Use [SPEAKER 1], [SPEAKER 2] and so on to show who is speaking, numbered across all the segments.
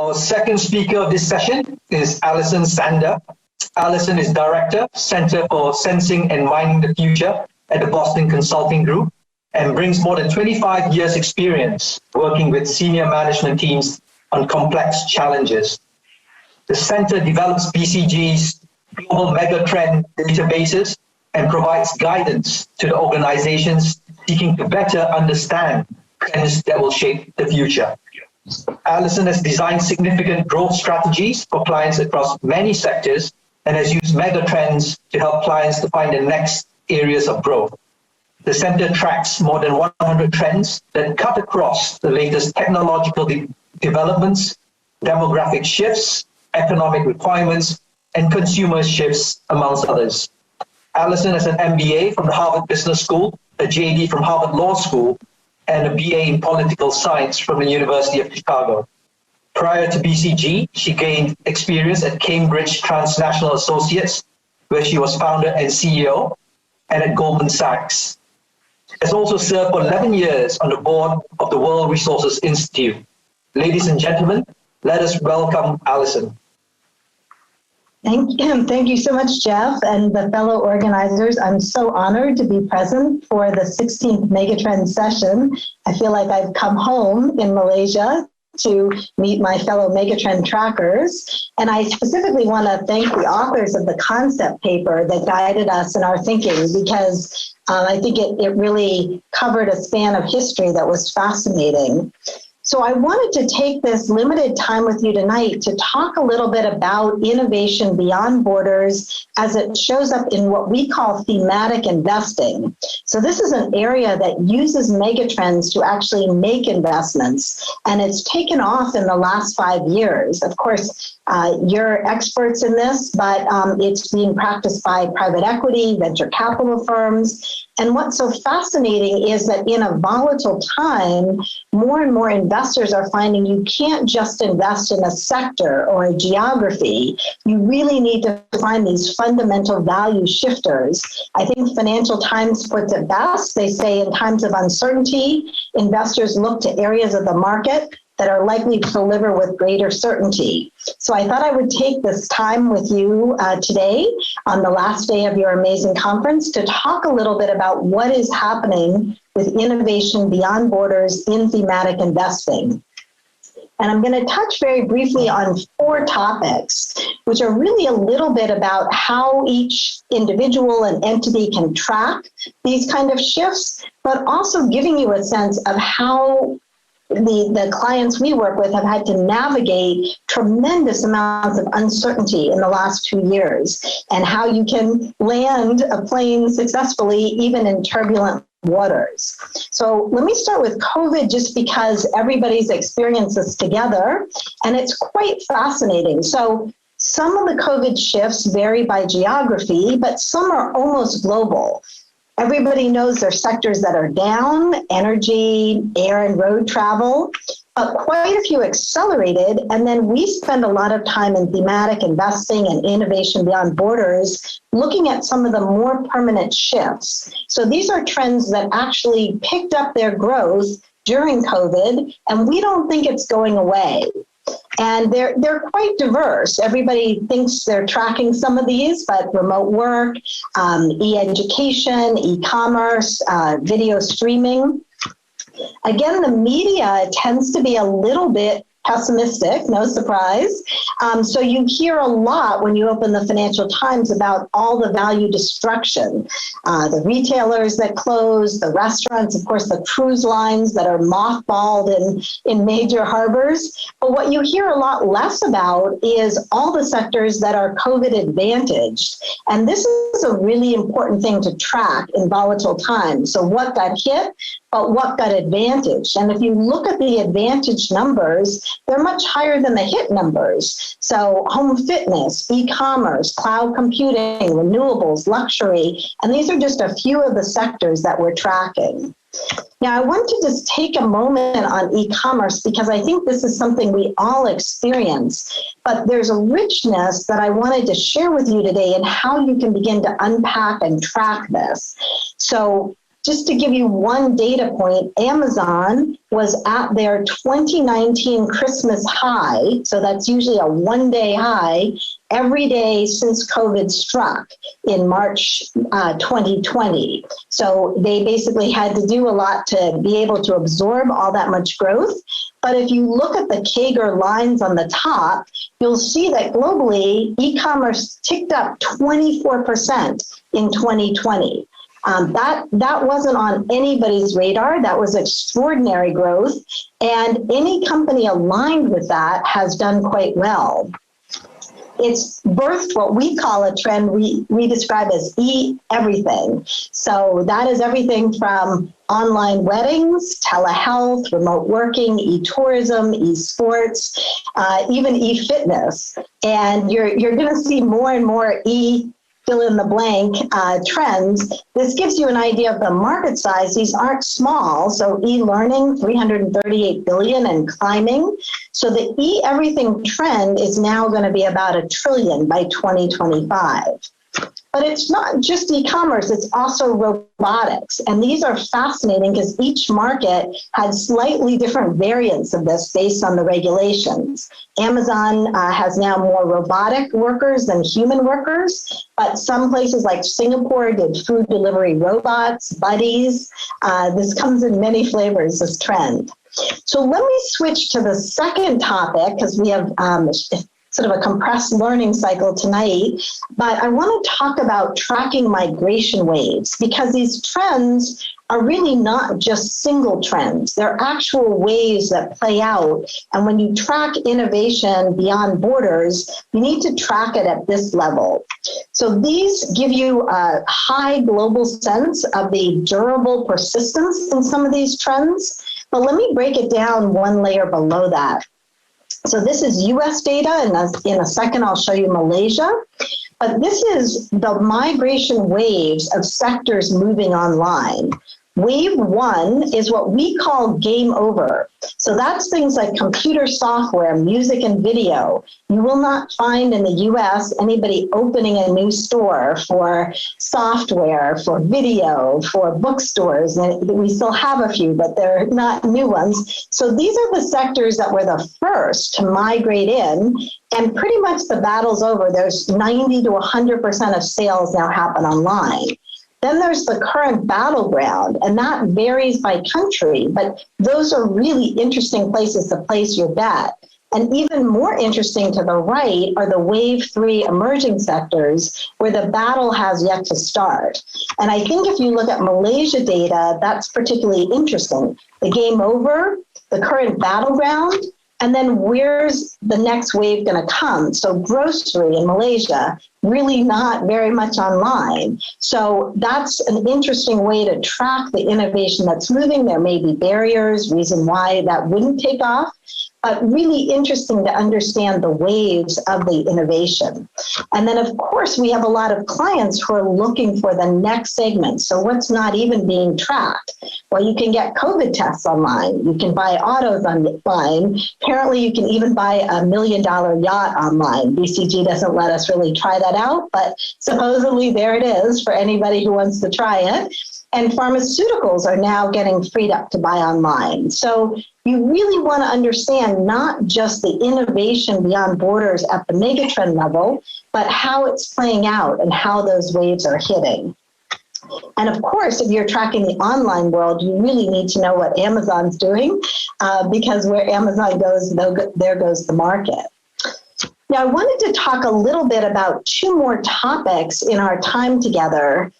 [SPEAKER 1] Our second speaker of this session is Alison Sander. Alison is Director, Center for Sensing and Mining the Future at the Boston Consulting Group and brings more than 25 years experience working with senior management teams on complex challenges. The center develops BCG's global megatrend databases and provides guidance to the organizations seeking to better understand trends that will shape the future. Alison has designed significant growth strategies for clients across many sectors and has used megatrends to help clients to find the next areas of growth. The center tracks more than 100 trends that cut across the latest technological developments, demographic shifts, economic requirements, and consumer shifts, amongst others. Alison has an MBA from the Harvard Business School, a JD from Harvard Law School, and a BA in Political Science from the University of Chicago. Prior to BCG, she gained experience at Cambridge Transnational Associates, where she was founder and CEO, and at Goldman Sachs. She has also served for 11 years on the board of the World Resources Institute. Ladies and gentlemen, let us welcome Alison.
[SPEAKER 2] Thank you so much, Jeff, and the fellow organizers. I'm so honored to be present for the 16th Megatrend session. I feel like I've come home in Malaysia to meet my fellow Megatrend trackers. And I specifically want to thank the authors of the concept paper that guided us in our thinking, because I think it really covered a span of history that was fascinating. So I wanted to take this limited time with you tonight to talk a little bit about innovation beyond borders as it shows up in what we call thematic investing. So this is an area that uses megatrends to actually make investments, and it's taken off in the last 5 years. Of course, you're experts in this, but it's being practiced by private equity, venture capital firms. And what's so fascinating is that in a volatile time, more and more investors are finding you can't just invest in a sector or a geography. You really need to find these fundamental value shifters. I think Financial Times puts it best. They say in times of uncertainty, investors look to areas of the market that are likely to deliver with greater certainty. So I thought I would take this time with you today on the last day of your amazing conference to talk a little bit about what is happening with innovation beyond borders in thematic investing. And I'm going to touch very briefly on 4 topics, which are really a little bit about how each individual and entity can track these kind of shifts, but also giving you a sense of how the clients we work with have had to navigate tremendous amounts of uncertainty in the last 2 years, and how you can land a plane successfully even in turbulent waters. So let me start with COVID, just because everybody's experienced this together, and it's quite fascinating. So some of the COVID shifts vary by geography, but some are almost global. Everybody knows there are sectors that are down: energy, air and road travel, but quite a few accelerated. And then we spend a lot of time in thematic investing and innovation beyond borders, looking at some of the more permanent shifts. So these are trends that actually picked up their growth during COVID, and we don't think it's going away. And they're quite diverse. Everybody thinks they're tracking some of these, but remote work, e-education, e-commerce, video streaming. Again, the media tends to be a little bit pessimistic, no surprise. So you hear a lot when you open the Financial Times about all the value destruction, the retailers that close, the restaurants, of course, the cruise lines that are mothballed in major harbors. But what you hear a lot less about is all the sectors that are COVID advantaged. And this is a really important thing to track in volatile times. So what got hit, but what got advantaged? And if you look at the advantage numbers, they're much higher than the hit numbers. So home fitness, e-commerce, cloud computing, renewables, luxury, and these are just a few of the sectors that we're tracking. Now, I want to just take a moment on e-commerce because I think this is something we all experience, but there's a richness that I wanted to share with you today in how you can begin to unpack and track this. So Just to give you one data point, Amazon was at their 2019 Christmas high, so that's usually a one-day high, every day since COVID struck in March 2020. So they basically had to do a lot to be able to absorb all that much growth. But if you look at the CAGR lines on the top, you'll see that globally, e-commerce ticked up 24% in 2020. That wasn't on anybody's radar. That was extraordinary growth. And any company aligned with that has done quite well. It's birthed what we call a trend we describe as e-everything. So that is everything from online weddings, telehealth, remote working, e-tourism, e-sports, even e-fitness. And you're going to see more and more fill in the blank trends. This gives you an idea of the market size. These aren't small. So e-learning, 338 billion and climbing. So the e-everything trend is now going to be about $1 trillion by 2025. But it's not just e-commerce, it's also robotics. And these are fascinating because each market has slightly different variants of this based on the regulations. Amazon has now more robotic workers than human workers, but some places like Singapore did food delivery robots, buddies. This comes in many flavors, this trend. So let me switch to the second topic because we have sort of a compressed learning cycle tonight, but I want to talk about tracking migration waves because these trends are really not just single trends. They're actual waves that play out. And when you track innovation beyond borders, you need to track it at this level. So these give you a high global sense of the durable persistence in some of these trends. But let me break it down one layer below that. So this is US data, and in a second I'll show you Malaysia. But this is the migration waves of sectors moving online. Wave one is what we call game over. So that's things like computer software, music and video. You will not find in the US anybody opening a new store for software, for video, for bookstores. And we still have a few, but they're not new ones. So these are the sectors that were the first to migrate in. And pretty much the battle's over. There's 90 to 100% of sales now happen online. Then there's the current battleground, and that varies by country, but those are really interesting places to place your bet. And even more interesting to the right are the wave three emerging sectors where the battle has yet to start. And I think if you look at Malaysia data, that's particularly interesting. The game over, the current battleground, and then where's the next wave going to come? So grocery in Malaysia, really not very much online. So that's an interesting way to track the innovation that's moving. There may be barriers, reason why that wouldn't take off, but really interesting to understand the waves of the innovation. And then, of course, we have a lot of clients who are looking for the next segment. So what's not even being tracked? Well, you can get COVID tests online. You can buy autos online. Apparently, you can even buy $1 million yacht online. BCG doesn't let us really try that out, but supposedly there it is for anybody who wants to try it. And pharmaceuticals are now getting freed up to buy online. So you really want to understand not just the innovation beyond borders at the megatrend level, but how it's playing out and how those waves are hitting. And of course, if you're tracking the online world, you really need to know what Amazon's doing, because where Amazon goes, there goes the market. Now, I wanted to talk a little bit about two more topics in our time together.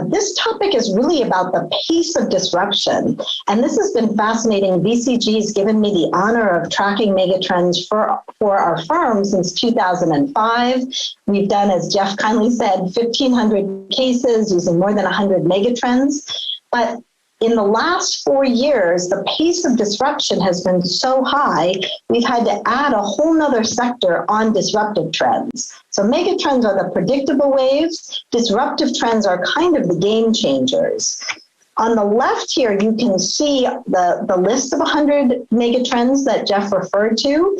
[SPEAKER 2] This topic is really about the pace of disruption. And this has been fascinating. BCG has given me the honor of tracking megatrends for our firm since 2005. We've done, as Jeff kindly said, 1,500 cases using more than 100 megatrends. But in the last 4 years, the pace of disruption has been so high, we've had to add a whole nother sector on disruptive trends. So megatrends are the predictable waves. Disruptive trends are kind of the game changers. On the left here, you can see the list of 100 megatrends that Jeff referred to.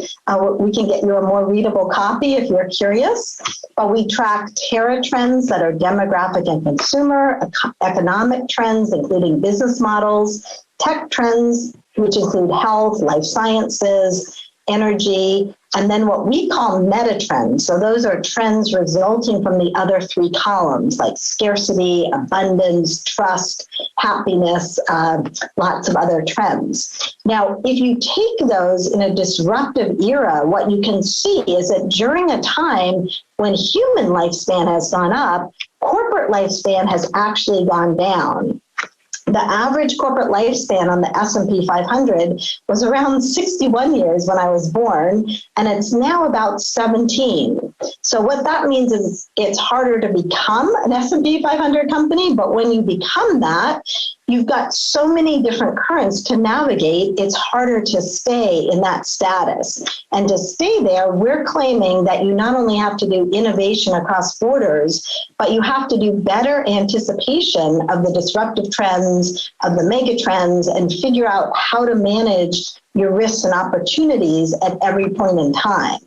[SPEAKER 2] We can get you a more readable copy if you're curious. But we track Terra trends that are demographic and consumer, economic trends, including business models, tech trends, which include health, life sciences, energy, and then what we call metatrends. So those are trends resulting from the other three columns, like scarcity, abundance, trust, happiness, lots of other trends. Now, if you take those in a disruptive era, what you can see is that during a time when human lifespan has gone up, corporate lifespan has actually gone down. The average corporate lifespan on the S&P 500 was around 61 years when I was born, and it's now about 17. So what that means is it's harder to become an S&P 500 company, but when you become that, you've got so many different currents to navigate, it's harder to stay in that status. And to stay there, we're claiming that you not only have to do innovation across borders, but you have to do better anticipation of the disruptive trends, of the mega trends, and figure out how to manage your risks and opportunities at every point in time.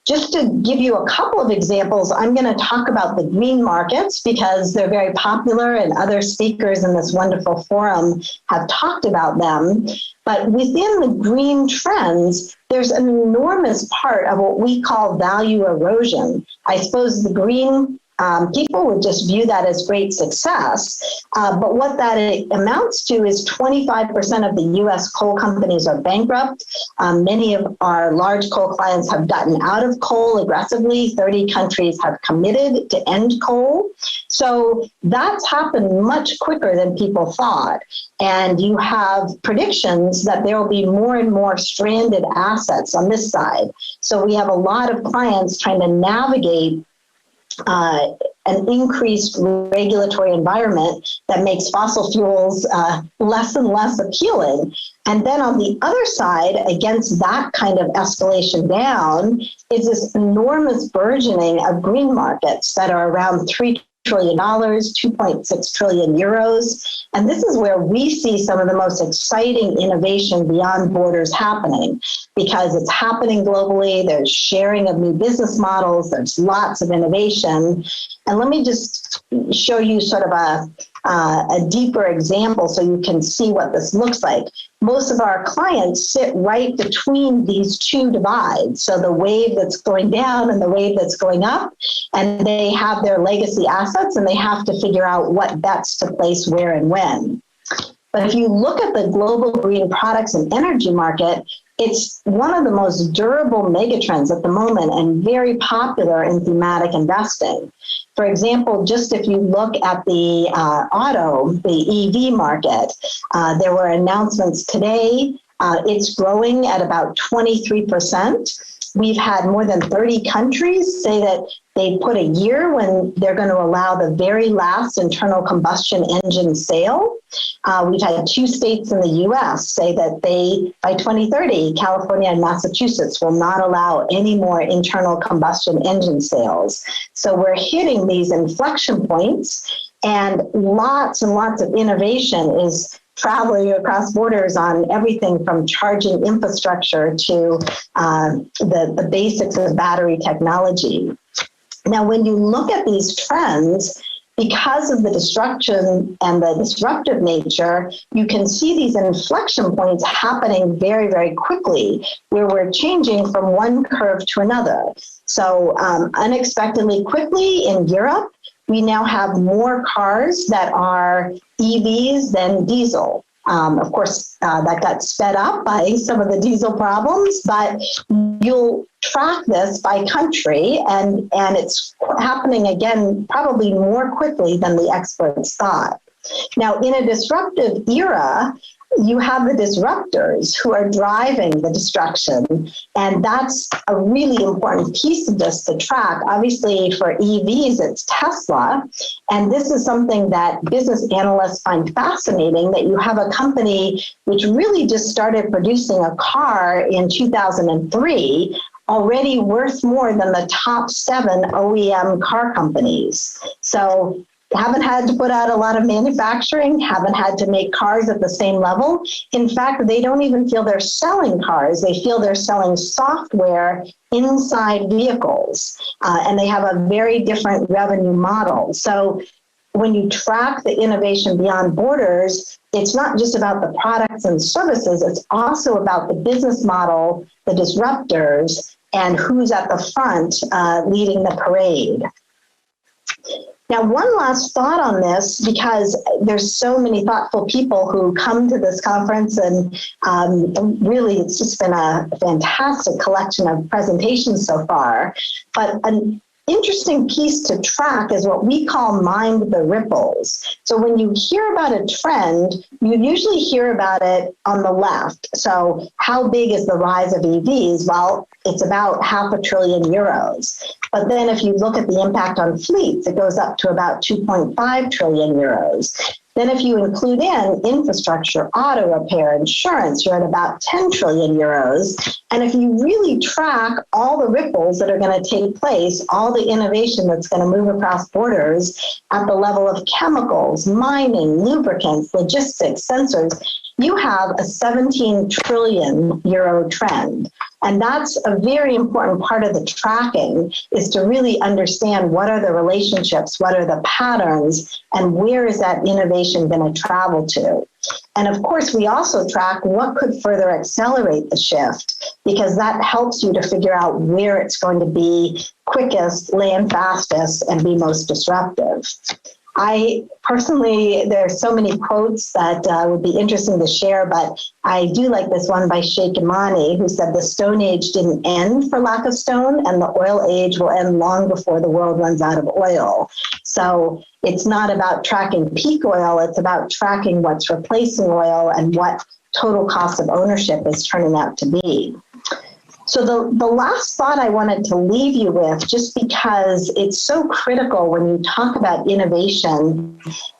[SPEAKER 2] Just to give you a couple of examples, I'm going to talk about the green markets because they're very popular and other speakers in this wonderful forum have talked about them. But within the green trends, there's an enormous part of what we call value erosion. I suppose the green people would just view that as great success. But what that amounts to is 25% of the U.S. coal companies are bankrupt. Many of our large coal clients have gotten out of coal aggressively. 30 countries have committed to end coal. So that's happened much quicker than people thought. And you have predictions that there will be more and more stranded assets on this side. So we have a lot of clients trying to navigate an increased regulatory environment that makes fossil fuels less and less appealing. And then on the other side, against that kind of escalation down, is this enormous burgeoning of green markets that are around $3 trillion, 2.6 trillion euros. And this is where we see some of the most exciting innovation beyond borders happening, because it's happening globally. There's sharing of new business models. There's lots of innovation. And let me just show you sort of a deeper example so you can see what this looks like. Most of our clients sit right between these two divides. So the wave that's going down and the wave that's going up, and they have their legacy assets and they have to figure out what bets to place where and when. But if you look at the global green products and energy market, it's one of the most durable megatrends at the moment and very popular in thematic investing. For example, just if you look at the the EV market, there were announcements today. It's growing at about 23%. We've had more than 30 countries say that they put a year when they're going to allow the very last internal combustion engine sale. We've had 2 states in the U.S. say that by 2030, California and Massachusetts will not allow any more internal combustion engine sales. So we're hitting these inflection points, and lots of innovation is traveling across borders on everything from charging infrastructure to the basics of battery technology. Now, when you look at these trends, because of the destruction and the disruptive nature, you can see these inflection points happening very, very quickly, where we're changing from one curve to another. So unexpectedly quickly in Europe, we now have more cars that are EVs than diesel. Of course, that got sped up by some of the diesel problems, but you'll track this by country, and it's happening again probably more quickly than the experts thought. Now, in a disruptive era, you have the disruptors who are driving the destruction, and that's a really important piece of this to track. Obviously, for EVs, it's Tesla, and this is something that business analysts find fascinating, that you have a company which really just started producing a car in 2003, already worth more than the top 7 OEM car companies. So haven't had to put out a lot of manufacturing, haven't had to make cars at the same level. In fact, they don't even feel they're selling cars. They feel they're selling software inside vehicles, and they have a very different revenue model. So when you track the innovation beyond borders, it's not just about the products and services, it's also about the business model, the disruptors, and who's at the front leading the parade. Now, one last thought on this, because there's so many thoughtful people who come to this conference, and really it's just been a fantastic collection of presentations so far. But an interesting piece to track is what we call mind the ripples. So when you hear about a trend, you usually hear about it on the left. So how big is the rise of EVs? Well, it's about €500 billion. But then if you look at the impact on fleets, it goes up to about €2.5 trillion. Then if you include in infrastructure, auto repair, insurance, you're at about €10 trillion. And if you really track all the ripples that are going to take place, all the innovation that's going to move across borders at the level of chemicals, mining, lubricants, logistics, sensors, you have a €17 trillion trend. And that's a very important part of the tracking, is to really understand what are the relationships, what are the patterns, and where is that innovation going to travel to. And of course, we also track what could further accelerate the shift, because that helps you to figure out where it's going to be quickest, land fastest, and be most disruptive. I personally, there are so many quotes that would be interesting to share, but I do like this one by Sheikh Imani, who said the Stone Age didn't end for lack of stone, and the oil age will end long before the world runs out of oil. So it's not about tracking peak oil, it's about tracking what's replacing oil and what total cost of ownership is turning out to be. So the last thought I wanted to leave you with, just because it's so critical when you talk about innovation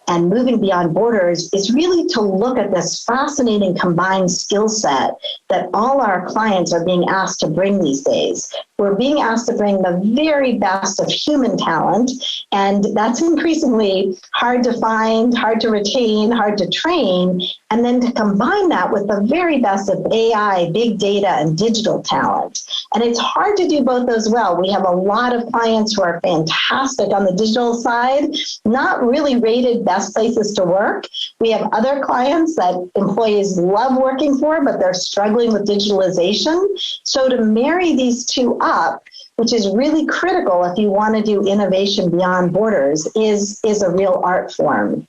[SPEAKER 2] and moving beyond borders, is really to look at this fascinating combined skill set that all our clients are being asked to bring these days. We're being asked to bring the very best of human talent, and that's increasingly hard to find, hard to retain, hard to train, and then to combine that with the very best of AI, big data, and digital talent. And it's hard to do both those well. We have a lot of clients who are fantastic on the digital side, not really rated best places to work. We have other clients that employees love working for, but they're struggling with digitalization. So to marry these two up, which is really critical if you want to do innovation beyond borders, is a real art form.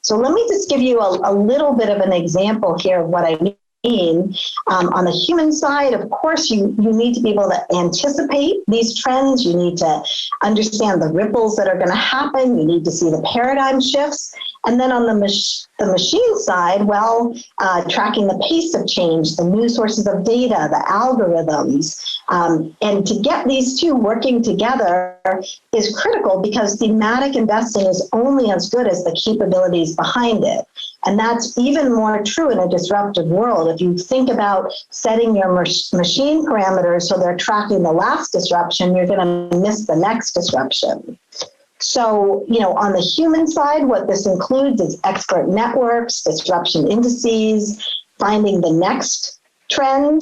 [SPEAKER 2] So let me just give you a little bit of an example here of what I mean. On the human side, of course, you need to be able to anticipate these trends. You need to understand the ripples that are going to happen. You need to see the paradigm shifts. And then on the machine side, well, tracking the pace of change, the new sources of data, the algorithms. And to get these two working together is critical, because thematic investing is only as good as the capabilities behind it. And that's even more true in a disruptive world. If you think about setting your machine parameters so they're tracking the last disruption, you're going to miss the next disruption. So, on the human side, what this includes is expert networks, disruption indices, finding the next trend,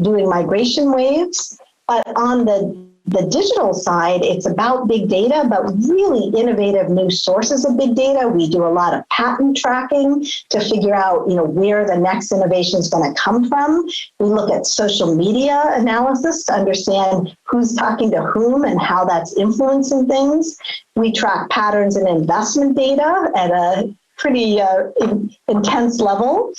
[SPEAKER 2] doing migration waves. But on the digital side, it's about big data, but really innovative new sources of big data. We do a lot of patent tracking to figure out, where the next innovation is going to come from. We look at social media analysis to understand who's talking to whom and how that's influencing things. We track patterns in investment data at a pretty intense level,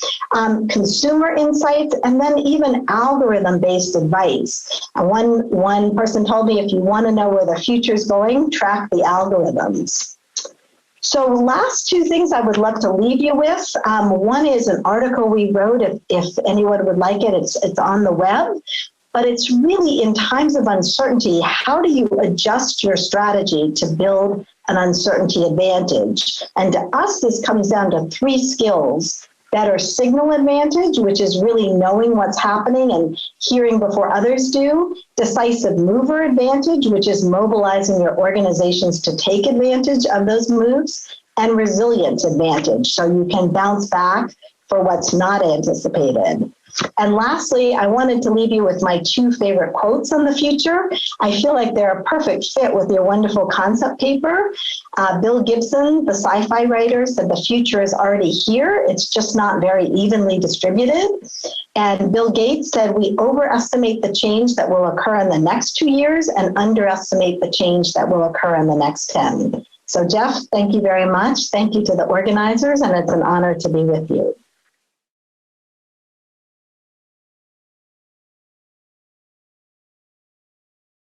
[SPEAKER 2] consumer insights, and then even algorithm-based advice. One person told me, if you want to know where the future is going, track the algorithms. So last two things I would love to leave you with. One is an article we wrote, if anyone would like it, it's on the web. But it's really, in times of uncertainty, how do you adjust your strategy to build an uncertainty advantage? And to us, this comes down to three skills: better signal advantage, which is really knowing what's happening and hearing before others do, decisive mover advantage, which is mobilizing your organizations to take advantage of those moves, and resilience advantage, so you can bounce back for what's not anticipated. And lastly, I wanted to leave you with my 2 favorite quotes on the future. I feel like they're a perfect fit with your wonderful concept paper. Bill Gibson, the sci-fi writer, said the future is already here. It's just not very evenly distributed. And Bill Gates said we overestimate the change that will occur in the next 2 years and underestimate the change that will occur in the next 10. So Jeff, thank you very much. Thank you to the organizers, and it's an honor to be with you.